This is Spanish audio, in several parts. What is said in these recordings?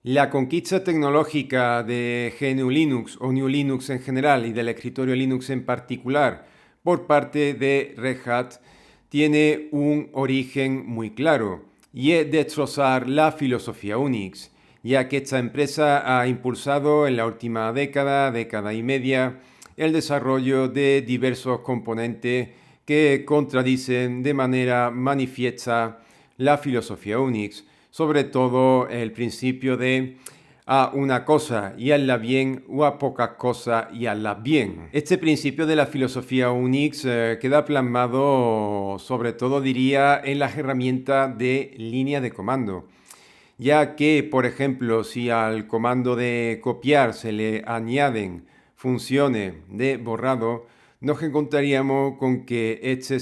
La conquista tecnológica de GNU Linux o GNU Linux en general y del escritorio Linux en particular por parte de Red Hat tiene un origen muy claro y es destrozar la filosofía Unix, ya que esta empresa ha impulsado en la última década y media, el desarrollo de diversos componentes que contradicen de manera manifiesta la filosofía Unix, sobre todo el principio de a una cosa y hazla bien o a pocas cosas y hazla bien. Este principio de la filosofía Unix queda plasmado sobre todo diría en las herramientas de línea de comando, ya que por ejemplo si al comando de copiar se le añaden funciones de borrado, nos encontraríamos con que este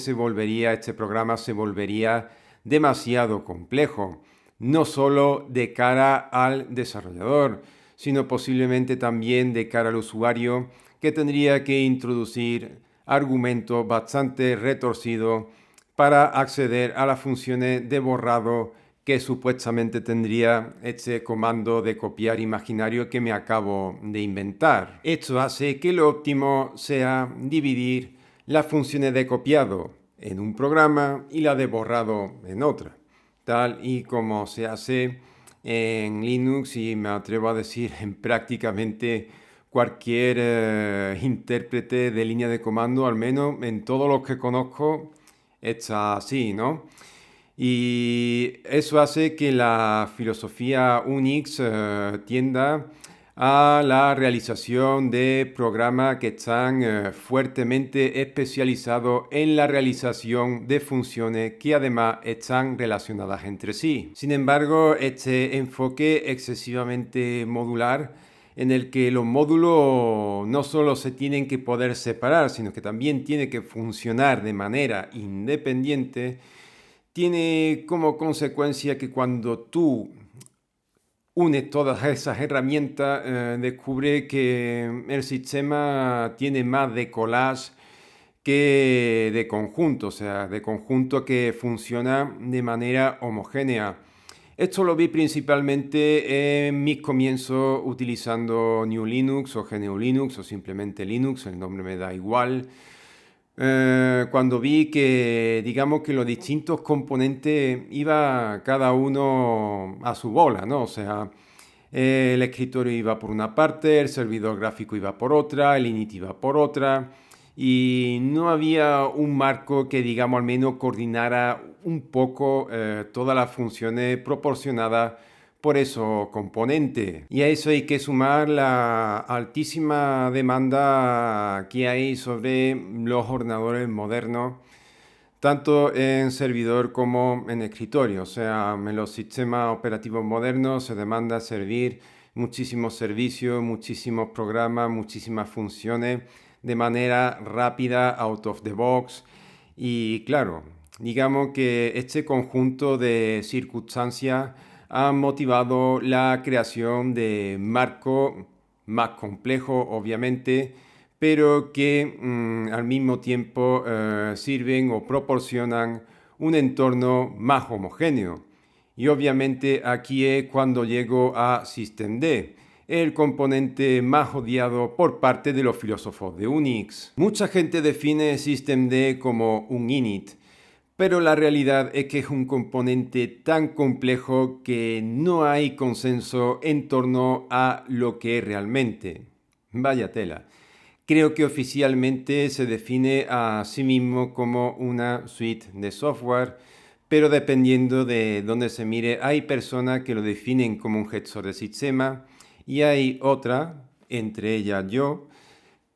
programa se volvería demasiado complejo, no solo de cara al desarrollador, sino posiblemente también de cara al usuario, que tendría que introducir argumentos bastante retorcidos para acceder a las funciones de borrado que supuestamente tendría este comando de copiar imaginario que me acabo de inventar. Esto hace que lo óptimo sea dividir las funciones de copiado en un programa y la de borrado en otra, tal y como se hace en Linux y me atrevo a decir en prácticamente cualquier intérprete de línea de comando, al menos en todos los que conozco, está así, ¿no? Y eso hace que la filosofía Unix tienda a la realización de programas que están fuertemente especializados en la realización de funciones que además están relacionadas entre sí. Sin embargo, este enfoque excesivamente modular, en el que los módulos no solo se tienen que poder separar, sino que también tienen que funcionar de manera independiente, tiene como consecuencia que cuando tú unes todas esas herramientas, descubre que el sistema tiene más de collage que de conjunto, o sea, de conjunto que funciona de manera homogénea. Esto lo vi principalmente en mis comienzos utilizando GNU Linux o GNU Linux o simplemente Linux, el nombre me da igual. Cuando vi que, digamos que los distintos componentes iba cada uno a su bola, ¿no? O sea, el escritorio iba por una parte, el servidor gráfico iba por otra, el init iba por otra, y no había un marco que, digamos, al menos coordinara un poco todas las funciones proporcionadas por esos componentes. Y a eso hay que sumar la altísima demanda que hay sobre los ordenadores modernos, tanto en servidor como en escritorio. O sea, en los sistemas operativos modernos se demanda servir muchísimos servicios, muchísimos programas, muchísimas funciones de manera rápida, out of the box. Y claro, digamos que este conjunto de circunstancias han motivado la creación de marcos más complejos, obviamente, pero que al mismo tiempo sirven o proporcionan un entorno más homogéneo. Y obviamente aquí es cuando llego a systemd, el componente más odiado por parte de los filósofos de Unix. Mucha gente define systemd como un init, pero la realidad es que es un componente tan complejo que no hay consenso en torno a lo que es realmente. Vaya tela. Creo que oficialmente se define a sí mismo como una suite de software, pero dependiendo de dónde se mire, hay personas que lo definen como un gestor de sistema y hay otras, entre ellas yo,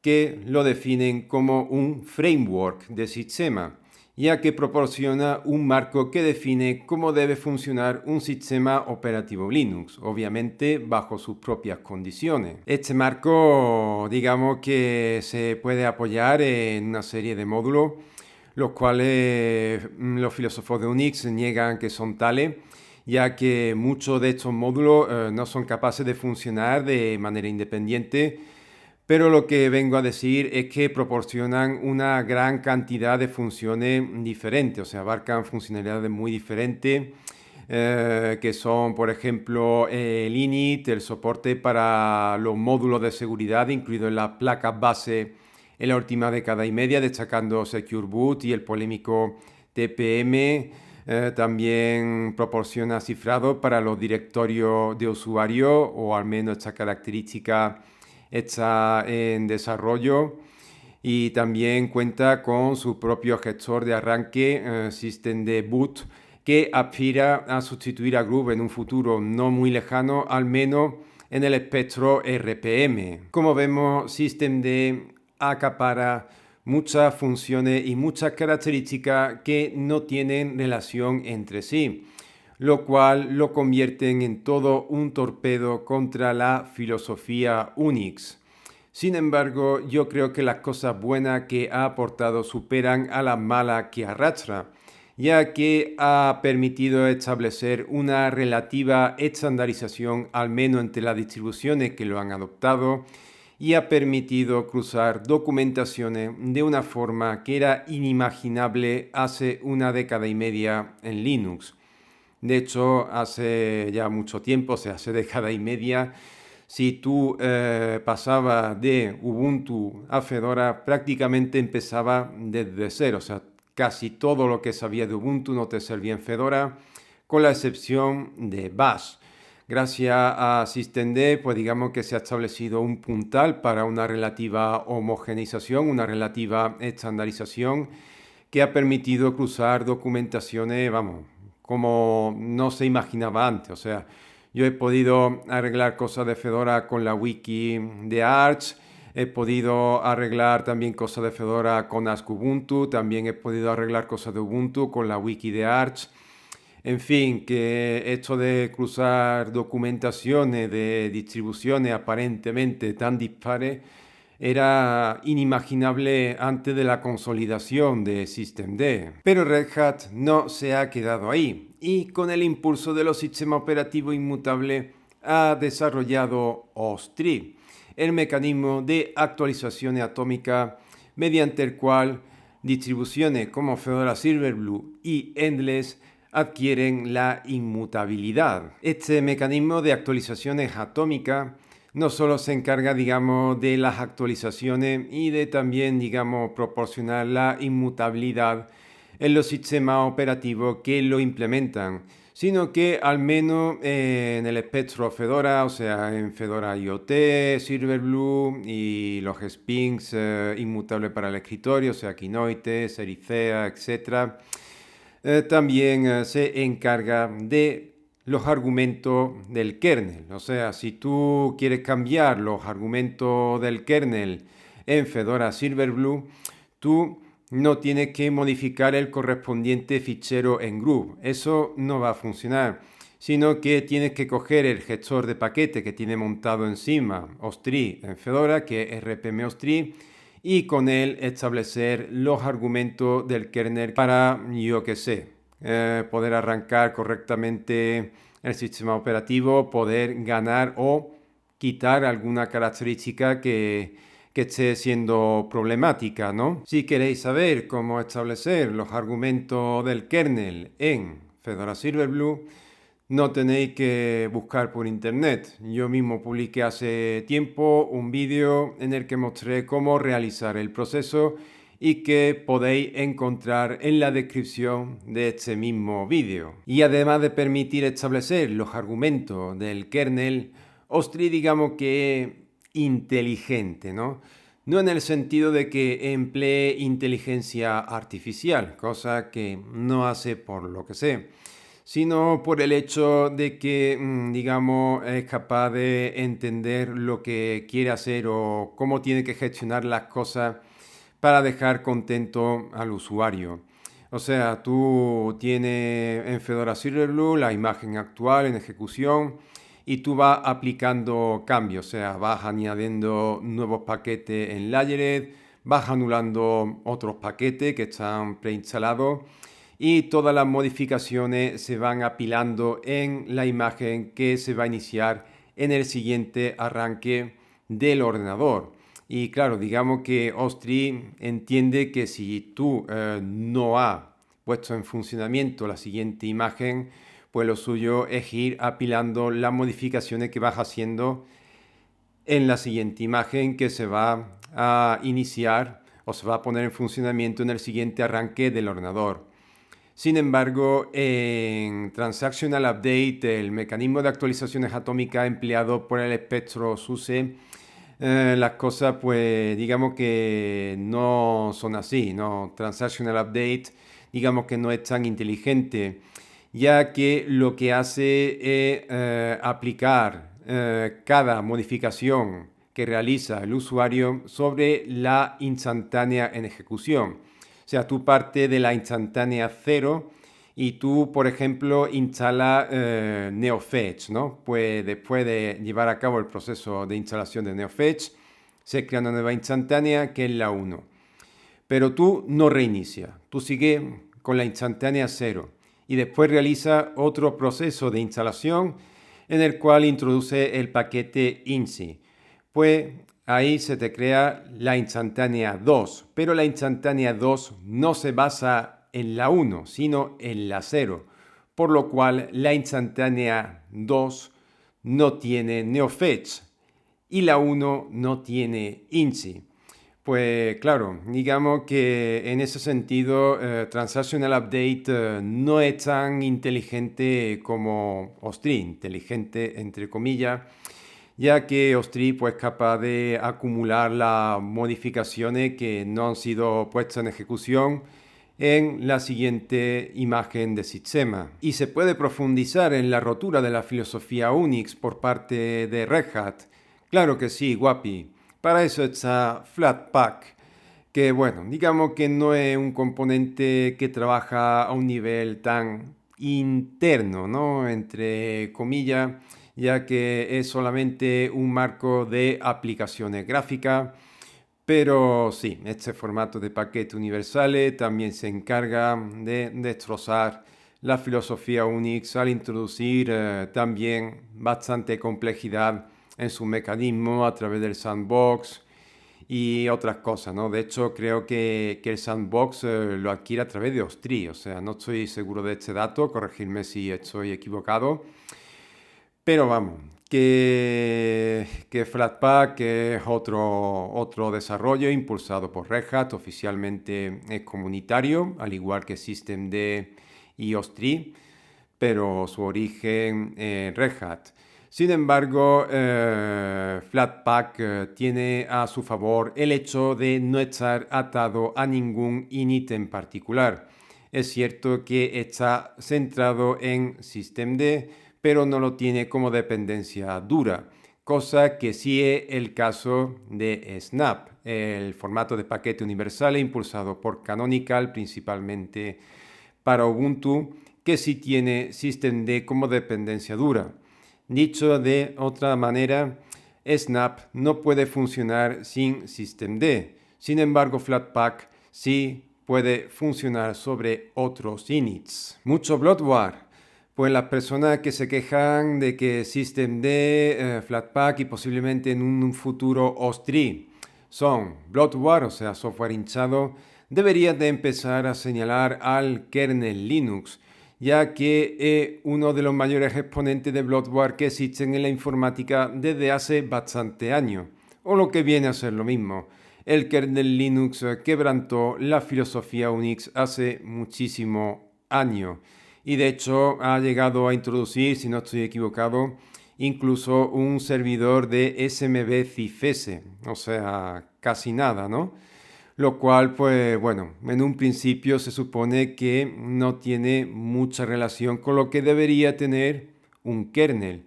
que lo definen como un framework de sistema, ya que proporciona un marco que define cómo debe funcionar un sistema operativo Linux, obviamente bajo sus propias condiciones. Este marco, digamos que se puede apoyar en una serie de módulos, los cuales los filósofos de Unix niegan que son tales, ya que muchos de estos módulos no son capaces de funcionar de manera independiente. Pero lo que vengo a decir es que proporcionan una gran cantidad de funciones diferentes, o sea, abarcan funcionalidades muy diferentes, que son, por ejemplo, el init, el soporte para los módulos de seguridad incluidos en las placas base en la última década y media, destacando Secure Boot y el polémico TPM. También proporciona cifrado para los directorios de usuario, o al menos esta característica está en desarrollo. Y también cuenta con su propio gestor de arranque, Systemd Boot, que aspira a sustituir a Groove en un futuro no muy lejano, al menos en el espectro RPM. Como vemos, Systemd acapara muchas funciones y muchas características que no tienen relación entre sí, lo cual lo convierten en todo un torpedo contra la filosofía Unix. Sin embargo, yo creo que las cosas buenas que ha aportado superan a las malas que arrastra, ya que ha permitido establecer una relativa estandarización, al menos entre las distribuciones que lo han adoptado, y ha permitido cruzar documentaciones de una forma que era inimaginable hace una década y media en Linux. De hecho, hace ya mucho tiempo, o sea, hace década y media, si tú pasabas de Ubuntu a Fedora, prácticamente empezaba desde cero. O sea, casi todo lo que sabías de Ubuntu no te servía en Fedora, con la excepción de Bash. Gracias a Systemd, pues digamos que se ha establecido un puntal para una relativa homogeneización, una relativa estandarización, que ha permitido cruzar documentaciones, vamos, como no se imaginaba antes. O sea, yo he podido arreglar cosas de Fedora con la wiki de Arch, he podido arreglar también cosas de Fedora con Ask Ubuntu, también he podido arreglar cosas de Ubuntu con la wiki de Arch. En fin, que esto de cruzar documentaciones de distribuciones aparentemente tan dispares era inimaginable antes de la consolidación de Systemd. Pero Red Hat no se ha quedado ahí y con el impulso de los sistemas operativos inmutables ha desarrollado OS/3, el mecanismo de actualizaciones atómicas mediante el cual distribuciones como Fedora Silverblue y Endless adquieren la inmutabilidad. Este mecanismo de actualizaciones atómicas no solo se encarga, digamos, de las actualizaciones y de también, digamos, proporcionar la inmutabilidad en los sistemas operativos que lo implementan, sino que al menos en el espectro Fedora, o sea, en Fedora IoT, Silverblue y los Spinks inmutables para el escritorio, o sea, Kinoite, Sericea, etc. También se encarga de los argumentos del kernel. O sea, si tú quieres cambiar los argumentos del kernel en Fedora Silverblue, tú no tienes que modificar el correspondiente fichero en Groove. Eso no va a funcionar, sino que tienes que coger el gestor de paquete que tiene montado encima OS/3 en Fedora, que es RPM OS/3, y con él establecer los argumentos del kernel para, yo qué sé, poder arrancar correctamente el sistema operativo, poder ganar o quitar alguna característica que esté siendo problemática, ¿no? Si queréis saber cómo establecer los argumentos del kernel en Fedora Silverblue, no tenéis que buscar por internet. Yo mismo publiqué hace tiempo un vídeo en el que mostré cómo realizar el proceso y que podéis encontrar en la descripción de este mismo vídeo. Y además de permitir establecer los argumentos del kernel, OS/3 digamos que es inteligente, ¿no? No en el sentido de que emplee inteligencia artificial, cosa que no hace por lo que sé, sino por el hecho de que, digamos, es capaz de entender lo que quiere hacer o cómo tiene que gestionar las cosas para dejar contento al usuario. O sea, tú tienes en Fedora Silverblue la imagen actual en ejecución y tú vas aplicando cambios, o sea, vas añadiendo nuevos paquetes en Layered, vas anulando otros paquetes que están preinstalados y todas las modificaciones se van apilando en la imagen que se va a iniciar en el siguiente arranque del ordenador. Y claro, digamos que OS/3 entiende que si tú no has puesto en funcionamiento la siguiente imagen, pues lo suyo es ir apilando las modificaciones que vas haciendo en la siguiente imagen que se va a iniciar o se va a poner en funcionamiento en el siguiente arranque del ordenador. Sin embargo, en Transactional Update, el mecanismo de actualizaciones atómicas empleado por el espectro SUSE, las cosas pues digamos que no son así, ¿no? Transactional Update digamos que no es tan inteligente, ya que lo que hace es aplicar cada modificación que realiza el usuario sobre la instantánea en ejecución. O sea, tú partes de la instantánea 0 y tú, por ejemplo, instalas NeoFetch, ¿no? Pues después de llevar a cabo el proceso de instalación de NeoFetch, se crea una nueva instantánea que es la 1. Pero tú no reinicias, tú sigues con la instantánea 0 y después realiza otro proceso de instalación en el cual introduce el paquete INSI. Pues ahí se te crea la instantánea 2, pero la instantánea 2 no se basa en la 1, sino en la 0, por lo cual la instantánea 2 no tiene NeoFetch y la 1 no tiene INSI. Pues claro, digamos que en ese sentido Transactional Update no es tan inteligente como OSTRI, inteligente entre comillas, ya que OSTRI pues, es capaz de acumular las modificaciones que no han sido puestas en ejecución en la siguiente imagen de sistema. Y se puede profundizar en la rotura de la filosofía Unix por parte de Red Hat. Claro que sí, guapi. Para eso está Flatpak, que bueno, digamos que no es un componente que trabaja a un nivel tan interno, ¿no? Entre comillas, ya que es solamente un marco de aplicaciones gráficas. Pero sí, este formato de paquete universales también se encarga de destrozar la filosofía Unix al introducir también bastante complejidad en su mecanismo a través del sandbox y otras cosas, ¿no? De hecho, creo que el sandbox lo adquiere a través de OSTRI, o sea, no estoy seguro de este dato, corregirme si estoy equivocado, pero vamos, que Flatpak es otro desarrollo impulsado por Red Hat, oficialmente es comunitario, al igual que systemd y OSTRI, pero su origen es Red Hat. Sin embargo, Flatpak tiene a su favor el hecho de no estar atado a ningún init en particular. Es cierto que está centrado en systemd, pero no lo tiene como dependencia dura, cosa que sí es el caso de Snap, el formato de paquete universal impulsado por Canonical principalmente para Ubuntu, que sí tiene systemd como dependencia dura. Dicho de otra manera, Snap no puede funcionar sin systemd. Sin embargo, Flatpak sí puede funcionar sobre otros inits. Mucho bloatware. Pues las personas que se quejan de que systemd, Flatpak y posiblemente en un futuro OSTRI son bloatware, o sea, software hinchado, deberían de empezar a señalar al kernel Linux, ya que es uno de los mayores exponentes de bloatware que existen en la informática desde hace bastante años, o lo que viene a ser lo mismo. El kernel Linux quebrantó la filosofía Unix hace muchísimos años y de hecho ha llegado a introducir, si no estoy equivocado, incluso un servidor de SMB CIFS, o sea, casi nada, ¿no? Lo cual, pues bueno, en un principio se supone que no tiene mucha relación con lo que debería tener un kernel,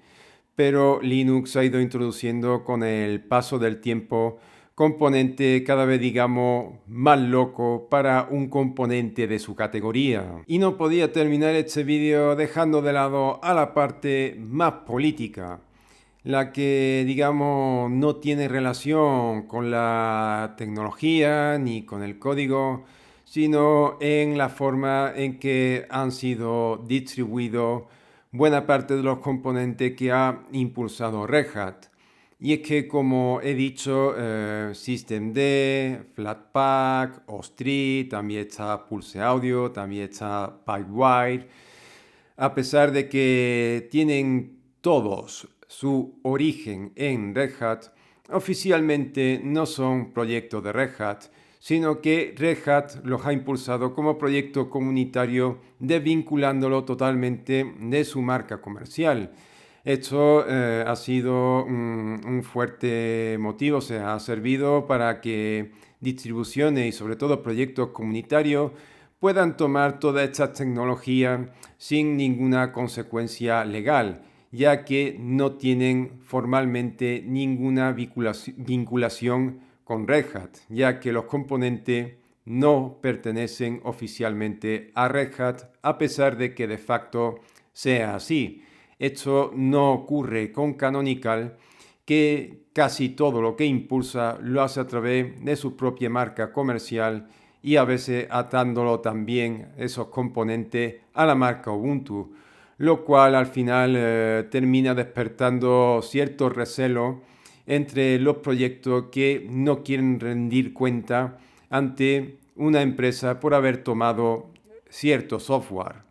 pero Linux ha ido introduciendo con el paso del tiempo componente cada vez digamos más loco para un componente de su categoría. Y no podía terminar este vídeo dejando de lado a la parte más política, la que digamos no tiene relación con la tecnología ni con el código, sino en la forma en que han sido distribuidos buena parte de los componentes que ha impulsado Red Hat. Y es que, como he dicho, systemd, Flatpak, OSTRI, también está Pulse Audio, también está Pipewire. a pesar de que tienen todos su origen en Red Hat, oficialmente no son proyectos de Red Hat, sino que Red Hat los ha impulsado como proyecto comunitario, desvinculándolo totalmente de su marca comercial. Esto ha sido un fuerte motivo, o sea, ha servido para que distribuciones y sobre todo proyectos comunitarios puedan tomar toda esta tecnología sin ninguna consecuencia legal, ya que no tienen formalmente ninguna vinculación con Red Hat, ya que los componentes no pertenecen oficialmente a Red Hat, a pesar de que de facto sea así. Esto no ocurre con Canonical, que casi todo lo que impulsa lo hace a través de su propia marca comercial y a veces atándolo también esos componentes a la marca Ubuntu, lo cual al final termina despertando cierto recelo entre los proyectos que no quieren rendir cuenta ante una empresa por haber tomado cierto software.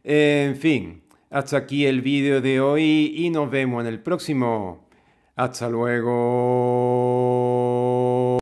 En fin, hasta aquí el vídeo de hoy y nos vemos en el próximo. Hasta luego.